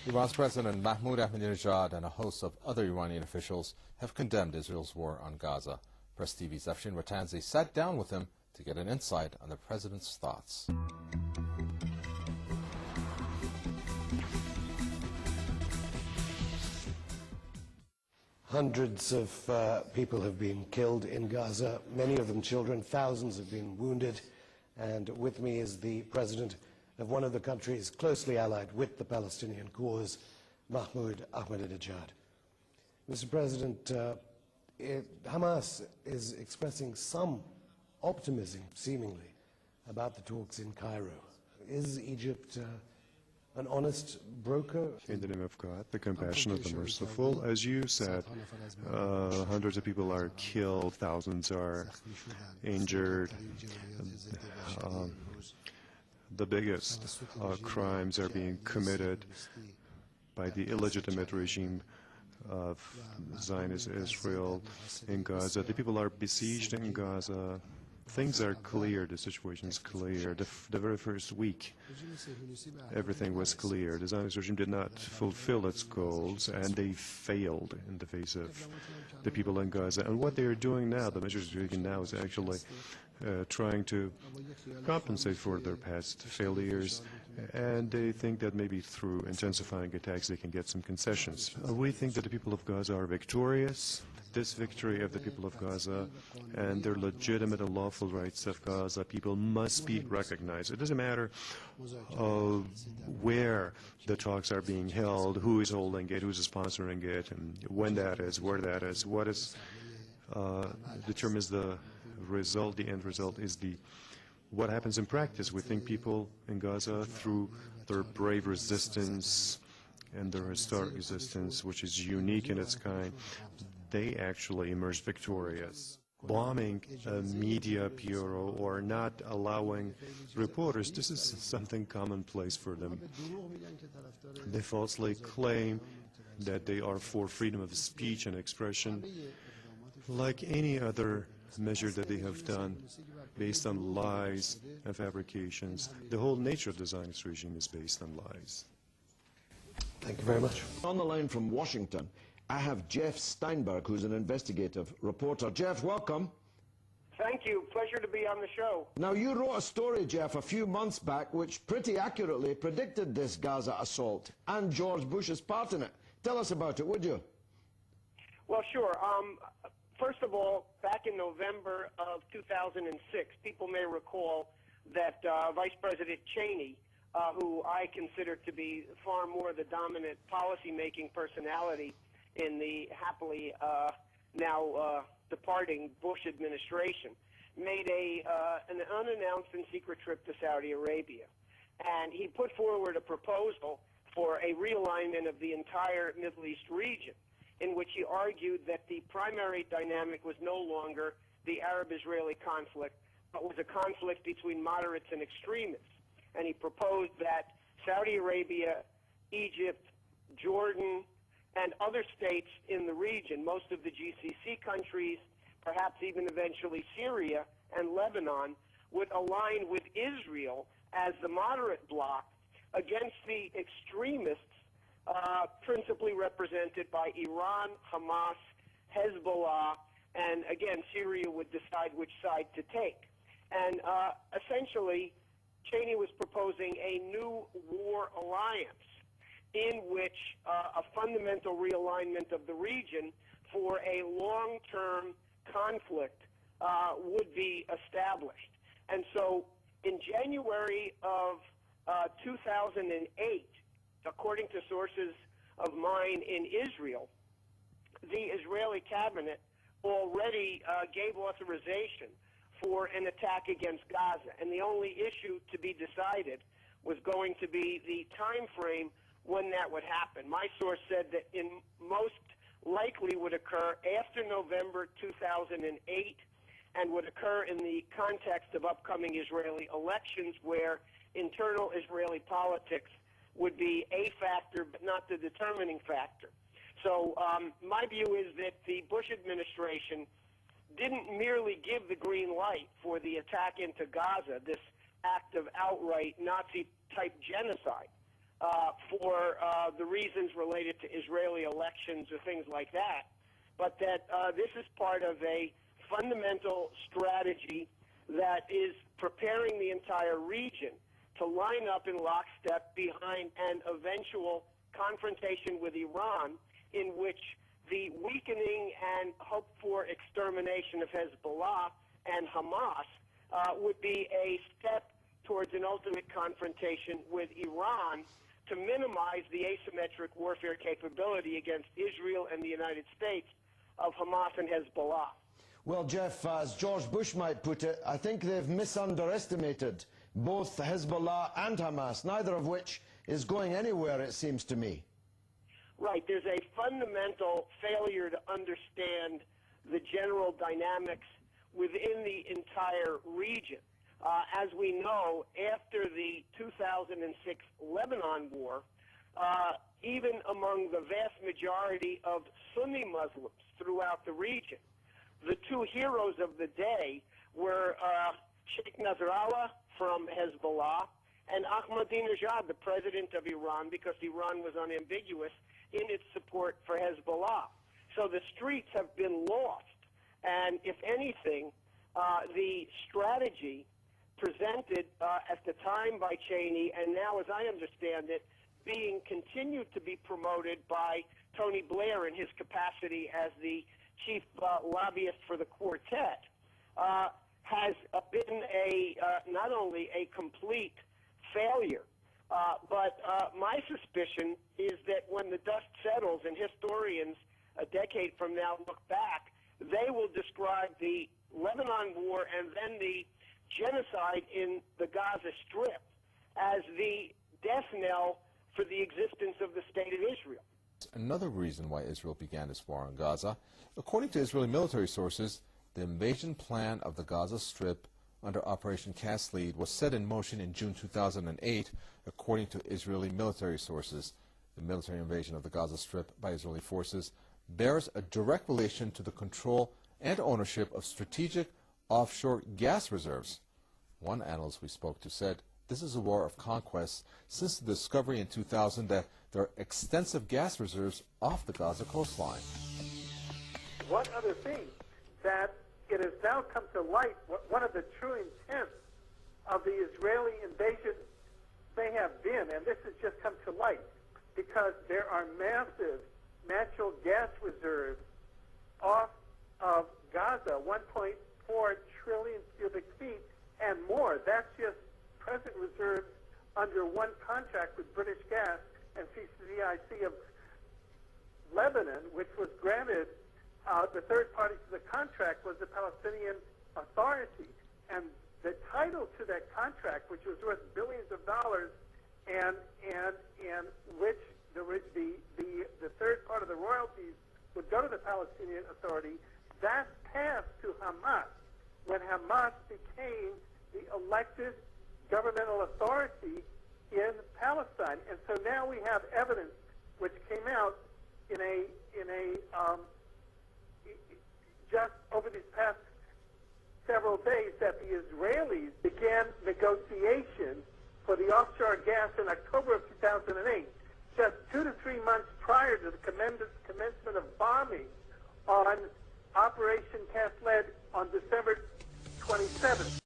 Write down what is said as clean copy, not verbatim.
Iran's President Mahmoud Ahmadinejad and a host of other Iranian officials have condemned Israel's war on Gaza. Press TV's Afshin Ratanzi sat down with him to get an insight on the president's thoughts. Hundreds of people have been killed in Gaza, many of them children. Thousands have been wounded. And with me is the president of one of the countries closely allied with the Palestinian cause, Mahmoud Ahmadinejad. Mr. President, Hamas is expressing some optimism, seemingly, about the talks in Cairo. Is Egypt an honest broker? In the name of God, the compassionate, the merciful, as you said, hundreds of people are killed, thousands are injured. The biggest crimes are being committed by the illegitimate regime of Zionist Israel in Gaza. The people are besieged in Gaza. Things are clear, the situation is clear. The very first week, everything was clear. The Zionist regime did not fulfill its goals, and they failed in the face of the people in Gaza. And what they are doing now, the measures they're taking now, is actually trying to compensate for their past failures, and they think that maybe through intensifying attacks they can get some concessions. We think that the people of Gaza are victorious. This victory of the people of Gaza and their legitimate and lawful rights of Gaza people must be recognized. It doesn't matter where the talks are being held, who is holding it, who's sponsoring it, and when that is, where that is. What is determines the result, the end result is what happens in practice. We think people in Gaza, through their brave resistance and their historic resistance, which is unique in its kind, they actually emerged victorious. Bombing a media bureau or not allowing reporters, this is something commonplace for them. They falsely claim that they are for freedom of speech and expression, like any other measure that they have done based on lies and fabrications. The whole nature of the Zionist regime is based on lies. Thank you very much. On the line from Washington, I have Jeff Steinberg, who's an investigative reporter. Jeff, welcome. Thank you. Pleasure to be on the show. Now, you wrote a story, Jeff, a few months back, which pretty accurately predicted this Gaza assault and George Bush's part in it. Tell us about it, would you? Well, sure. First of all, back in November of 2006, people may recall that Vice President Cheney, who I consider to be far more the dominant policy-making personality in the happily now departing Bush administration, made an unannounced and secret trip to Saudi Arabia. And he put forward a proposal for a realignment of the entire Middle East region, in which he argued that the primary dynamic was no longer the Arab-Israeli conflict, but was a conflict between moderates and extremists. And he proposed that Saudi Arabia, Egypt, Jordan, and other states in the region, most of the GCC countries, perhaps even eventually Syria and Lebanon, would align with Israel as the moderate bloc against the extremists, principally represented by Iran, Hamas, Hezbollah, and again, Syria would decide which side to take. And essentially, Cheney was proposing a new war alliance in which a fundamental realignment of the region for a long-term conflict would be established. And so in January of 2008, according to sources of mine in Israel, the Israeli cabinet already gave authorization for an attack against Gaza. And the only issue to be decided was going to be the time frame when that would happen. My source said that in most likely would occur after November 2008 and would occur in the context of upcoming Israeli elections, where internal Israeli politics would be a factor but not the determining factor. So my view is that the Bush administration didn't merely give the green light for the attack into Gaza, this act of outright Nazi-type genocide, for the reasons related to Israeli elections or things like that, but that this is part of a fundamental strategy that is preparing the entire region to line up in lockstep behind an eventual confrontation with Iran, in which the weakening and hoped-for extermination of Hezbollah and Hamas would be a step towards an ultimate confrontation with Iran to minimize the asymmetric warfare capability against Israel and the United States of Hamas and Hezbollah. Well, Jeff, as George Bush might put it, I think they've misunderestimated both Hezbollah and Hamas, neither of which is going anywhere, it seems to me. Right. There's a fundamental failure to understand the general dynamics within the entire region. As we know, after the 2006 Lebanon war, even among the vast majority of Sunni Muslims throughout the region, the two heroes of the day were Sheikh Nasrallah from Hezbollah and Ahmadinejad, the president of Iran, because Iran was unambiguous in its support for Hezbollah. So the streets have been lost. And if anything, the strategy presented at the time by Cheney, and now, as I understand it, being continued to be promoted by Tony Blair in his capacity as the chief lobbyist for the quartet, has been not only a complete failure, but my suspicion is that when the dust settles and historians a decade from now look back, they will describe the Lebanon war and then the genocide in the Gaza Strip as the death knell for the existence of the State of Israel. Another reason why Israel began its war on Gaza, according to Israeli military sources, the invasion plan of the Gaza Strip under Operation Cast Lead was set in motion in June 2008, according to Israeli military sources. The military invasion of the Gaza Strip by Israeli forces bears a direct relation to the control and ownership of strategic offshore gas reserves. One analyst we spoke to said this is a war of conquest since the discovery in 2000 that there are extensive gas reserves off the Gaza coastline. One other thing, that it has now come to light what one of the true intents of the Israeli invasion may have been, and this has just come to light, because there are massive natural gas reserves off of Gaza, 1.4 trillion cubic feet and more. That's just present reserves under one contract with British Gas and CCIC of Lebanon, which was granted. The third party to the contract was the Palestinian Authority, and the title to that contract, which was worth billions of dollars, and which the third part of the royalties would go to the Palestinian Authority, that passed to Hamas when Hamas became the elected governmental authority in Palestine. And so now we have evidence which came out in a just over these past several days that the Israelis began negotiations for the offshore gas in October of 2008, just 2 to 3 months prior to the commencement of bombing on Operation Cast Lead on December 27th.